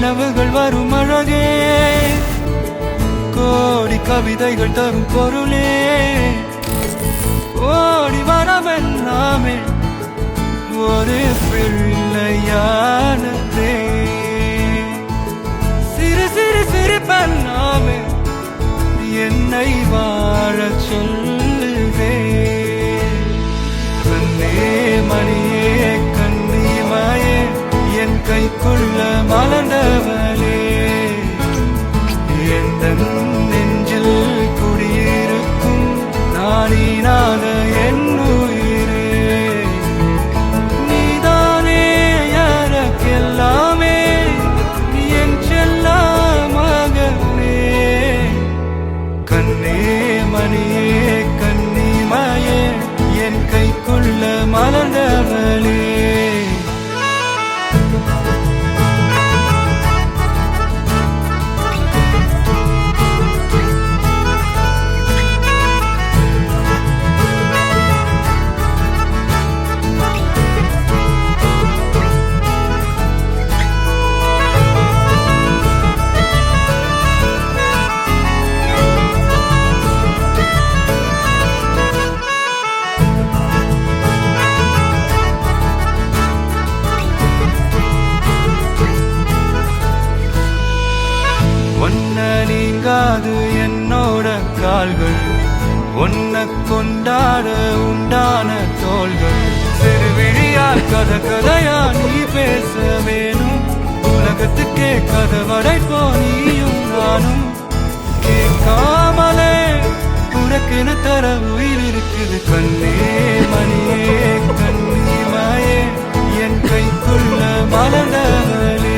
நிலவுகள் வரும் அழகே, கோடி கவிதைகள் தரும் பொருளே, ஓடி வரவெல்லாமே ஒரு பிள்ளையானதே. சிறு சிறு சிரிப்பெல்லாமே என்னை வாழச் சொல்லுதே. கண்ணே மணியே கண்ணிமாயே என் கைக்குள்ள மலர்ந்தவளே, எந்த நெஞ்சில் குடியிருக்கும் நானினாத என் உயிரே. நீதானே எனக்கெல்லாமே, என் செல்ல மகனே. கண்ணே மணியே கண்ணிமாயே என் கைக்குள்ள மலர்ந்தவளே. ஒன்ன நீங்காது என்னோட கால்கள், ஒன்ன கொண்டாட உண்டான தோள்கள். சிறுவிழியால் கதையா நீ பேச வேணும், உலகத்துக்கே கதை வரைப்போ நீயும் நானும். கேட்காமலே உனக்கென தர உயிர் இருக்குது. கண்ணே மணியே கண்ணிமாயே என் கைக்குள்ள மலர்ந்தவளே.